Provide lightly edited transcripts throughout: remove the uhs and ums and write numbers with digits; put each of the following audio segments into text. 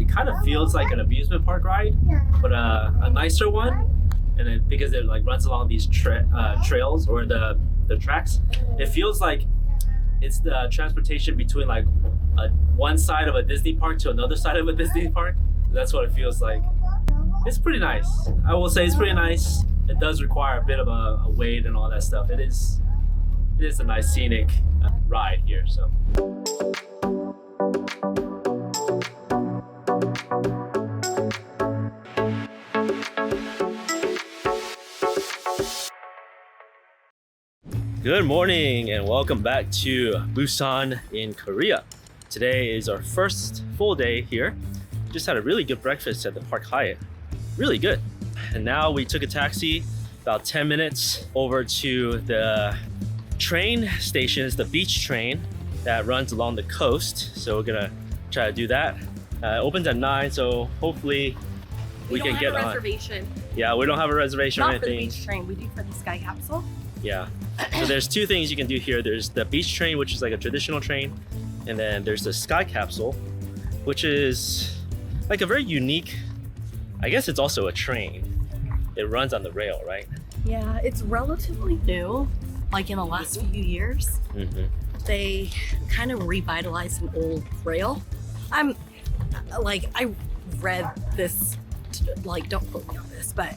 it kind of feels like an amusement park ride, but a nicer one. And then because it like runs along these trails or the tracks, it feels like it's the transportation between like one side of a Disney park to another side of a Disney park. That's what it feels like. It's pretty nice. I will say it's pretty nice. It does require a bit of a wait and all that stuff. It is a nice scenic ride here. So. Good morning and welcome back to Busan in Korea. Today is our first full day here. Just had a really good breakfast at the Park Hyatt. Really good. And now we took a taxi about 10 minutes over to the train stations, the beach train that runs along the coast. So we're gonna try to do that. It opens at 9, so hopefully we can get on. We don't have a reservation. Yeah, we don't have a reservation or anything. Not for the beach train, we do for the Sky Capsule. Yeah. So there's two things you can do here. There's the beach train, which is like a traditional train, and then there's the Sky Capsule, which is like a very unique, I guess it's also a train. It runs on the rail, right? Yeah, it's relatively new, like in the last few years. Mm-hmm. They kind of revitalized an old rail. I read this, like, don't quote me on this, but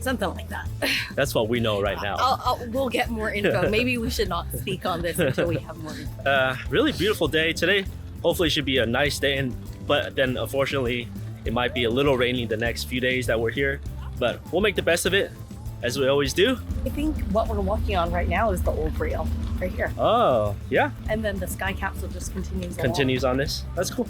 something like that. That's what we know right now. We'll get more info. Maybe we should not speak on this until we have more info. Really beautiful day today. Hopefully should be a nice day, but then unfortunately it might be a little rainy the next few days that we're here. But we'll make the best of it, as we always do. I think what we're walking on right now is the old rail, right here. Oh, yeah. And then the Sky Capsule just continues on this. That's cool.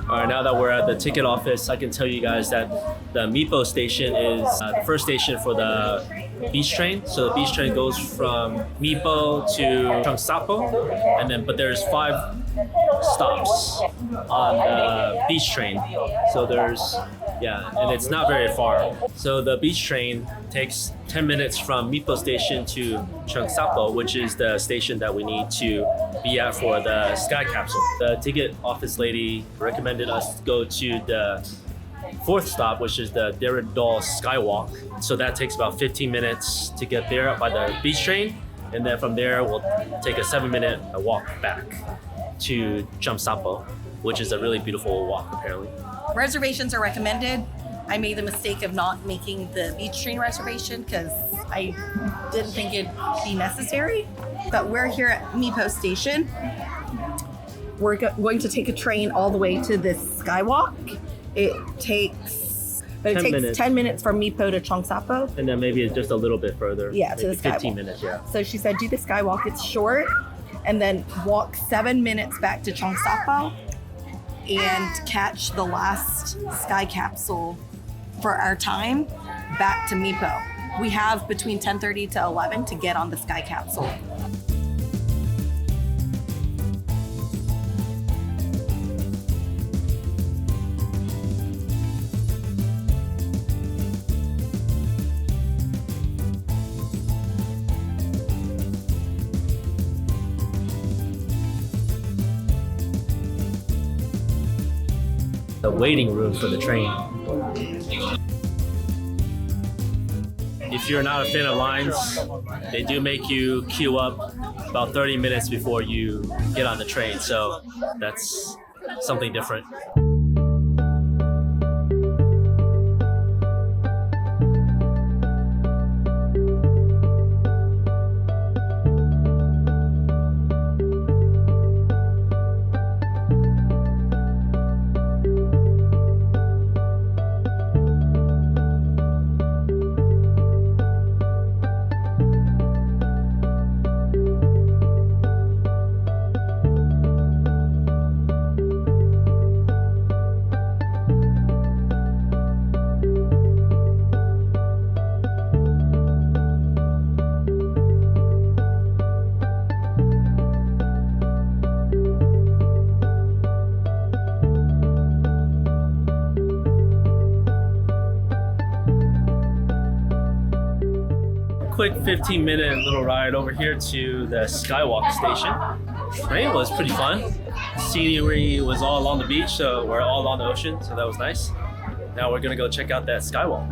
All right, now that we're at the ticket office, I can tell you guys that the Mipo Station is the first station for the beach train. So the beach train goes from Mipo to Cheongsapo, but there's 5 stops on the beach train. So and it's not very far. So the beach train takes 10 minutes from Mipo Station to Cheongsapo, which is the station that we need to be at for the Sky Capsule. The ticket office lady recommended us go to the 4th stop, which is the Daritdol Skywalk. So that takes about 15 minutes to get there by the beach train. And then from there, we'll take a 7-minute walk back to Cheongsapo, which is a really beautiful walk apparently. Reservations are recommended. I made the mistake of not making the beach train reservation because I didn't think it'd be necessary. But we're here at Mipo Station. We're going to take a train all the way to this skywalk. It takes 10 minutes from Mipo to Cheongsapo. And then maybe just a little bit further. Yeah, to the skywalk. 15 minutes, yeah. So she said do the skywalk, it's short, and then walk 7 minutes back to Cheongsapo and catch the last Sky Capsule for our time back to Mipo. We have between 10:30 to 11 to get on the Sky Capsule. The waiting room for the train. If you're not a fan of lines, they do make you queue up about 30 minutes before you get on the train. So that's something different. quick 15-minute little ride over here to the Skywalk station. Train was pretty fun. Scenery was all along the beach, so we're all on the ocean, so that was nice. Now we're gonna go check out that Skywalk.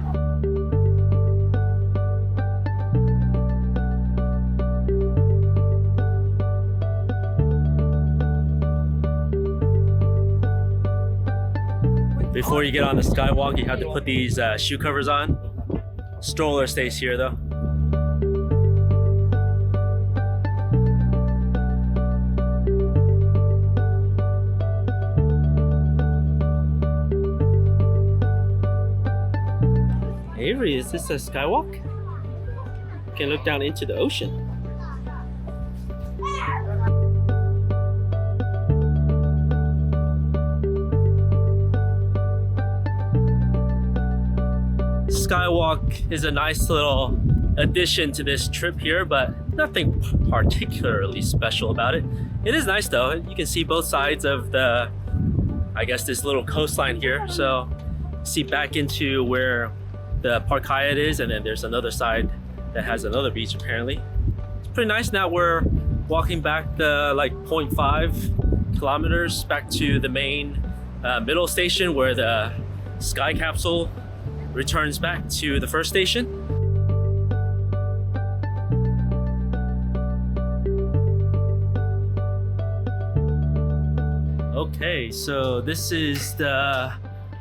Before you get on the Skywalk, you have to put these shoe covers on. Stroller stays here though. Avery, is this a Skywalk? You can look down into the ocean. Skywalk is a nice little addition to this trip here, but nothing particularly special about it. It is nice though. You can see both sides of the, I guess, this little coastline here. So see back into where the Park Hyatt is, and then there's another side that has another beach apparently. It's pretty nice. Now we're walking back the like 0.5 kilometers back to the main middle station where the Sky Capsule returns back to the first station. Okay, so this is the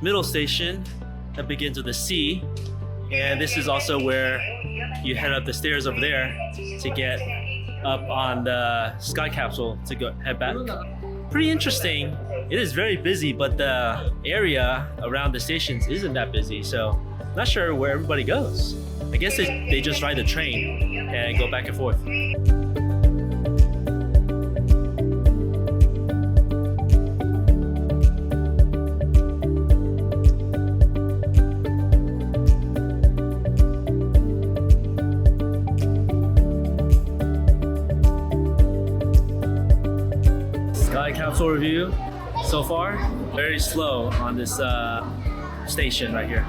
middle station that begins with a C, and this is also where you head up the stairs over there to get up on the Sky Capsule to go head back. Pretty interesting. It is very busy, but the area around the stations isn't that busy, so not sure where everybody goes. I guess they just ride the train and go back and forth. Sky Capsule review so far, very slow on this station right here.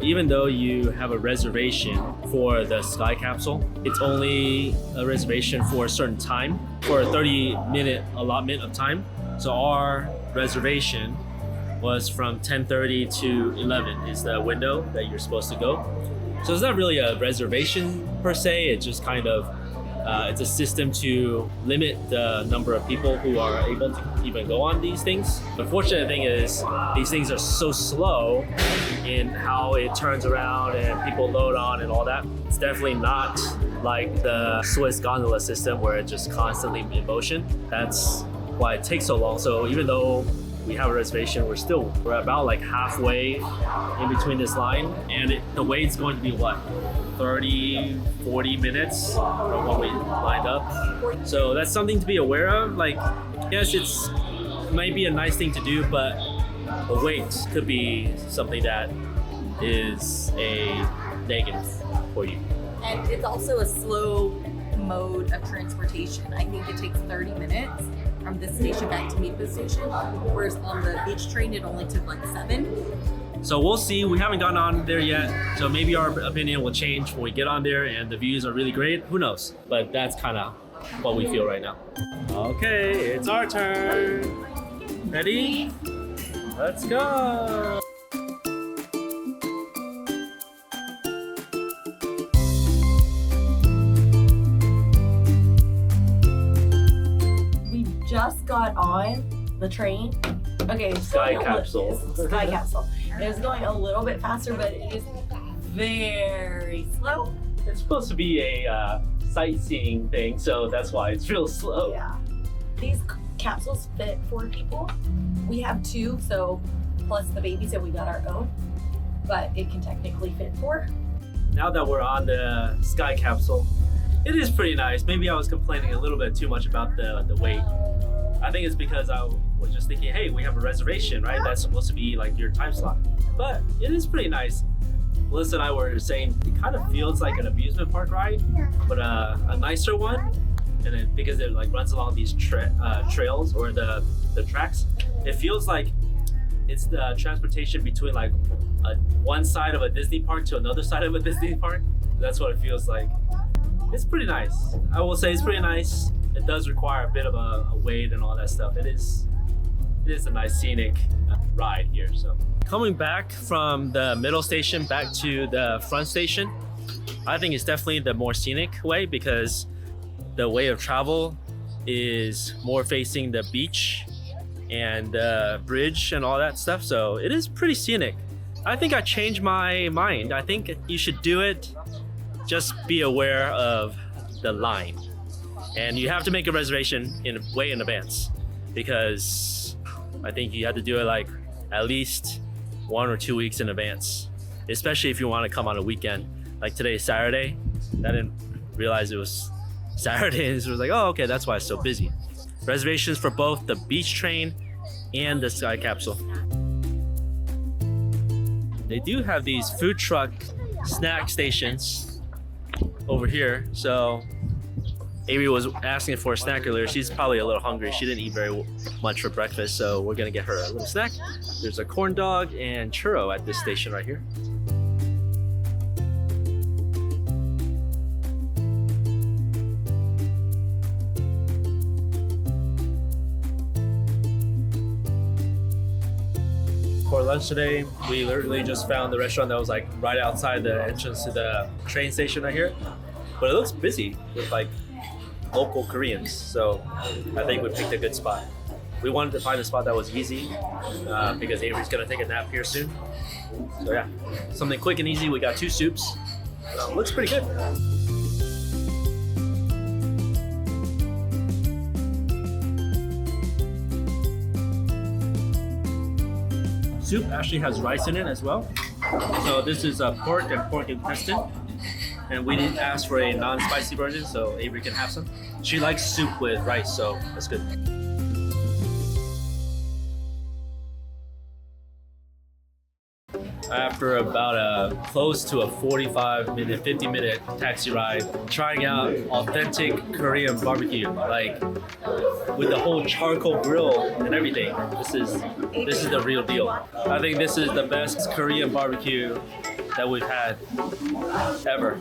Even though you have a reservation for the Sky Capsule, it's only a reservation for a certain time, for a 30-minute allotment of time. So our reservation was from 10:30 to 11 is the window that you're supposed to go. So it's not really a reservation per se, it's just kind of it's a system to limit the number of people who are able to even go on these things. The fortunate thing is these things are so slow in how it turns around and people load on and all that. It's definitely not like the Swiss gondola system where it's just constantly in motion. That's why it takes so long. So even though we have a reservation, we're about like halfway in between this line, and the wait's going to be what? 30-40 minutes from when we lined up. So that's something to be aware of. Like, yes, it might be a nice thing to do, but the wait could be something that is a negative for you. And it's also a slow mode of transportation. I think it takes 30 minutes from this station back to Mipo Station, whereas on the beach train it only took like 7. So we'll see. We haven't gone on there yet, so maybe our opinion will change when we get on there and the views are really great. Who knows? But that's kind of what we feel right now. Okay, it's our turn. Ready? Let's go. We just got on the train. Okay, Sky Capsule. Sky Capsule. It was going a little bit faster, but it is very slow. It's supposed to be a sightseeing thing, so that's why it's real slow. Yeah. These capsules fit 4 people. We have 2, so plus the baby, so we got our own. But it can technically fit 4. Now that we're on the Sky Capsule, it is pretty nice. Maybe I was complaining a little bit too much about the wait. I think it's because I was just thinking, hey, we have a reservation, right? That's supposed to be like your time slot. But it is pretty nice. Melissa and I were saying it kind of feels like an amusement park ride, but a nicer one. And then because it like runs along these trails or the tracks, it feels like it's the transportation between like one side of a Disney park to another side of a Disney park. That's what it feels like. It's pretty nice. I will say it's pretty nice. It does require a bit of a wait and all that stuff. It is a nice scenic ride here. So coming back from the middle station back to the front station, I think it's definitely the more scenic way because the way of travel is more facing the beach and the bridge and all that stuff. So it is pretty scenic. I think I changed my mind. I think you should do it. Just be aware of the line. And you have to make a reservation way in advance because I think you have to do it like at least 1 or 2 weeks in advance, especially if you want to come on a weekend. Like today is Saturday. I didn't realize it was Saturday, and so it was like, oh, okay, that's why it's so busy. Reservations for both the beach train and the Sky Capsule. They do have these food truck snack stations over here. So Avery was asking for a snack earlier. She's probably a little hungry. She didn't eat very much for breakfast, so we're gonna get her a little snack. There's a corn dog and churro at this station right here. For lunch today, we literally just found the restaurant that was like right outside the entrance to the train station right here. But it looks busy with like local Koreans, so I think we picked a good spot. We wanted to find a spot that was easy because Avery's gonna take a nap here soon. So yeah, something quick and easy. We got 2 soups. Looks pretty good. Soup actually has rice in it as well. So this is pork and pork intestine. And we didn't ask for a non-spicy version, so Avery can have some. She likes soup with rice, so that's good. After about close to a 45-minute, 50-minute taxi ride, trying out authentic Korean barbecue, like with the whole charcoal grill and everything. This is the real deal. I think this is the best Korean barbecue that we've had ever.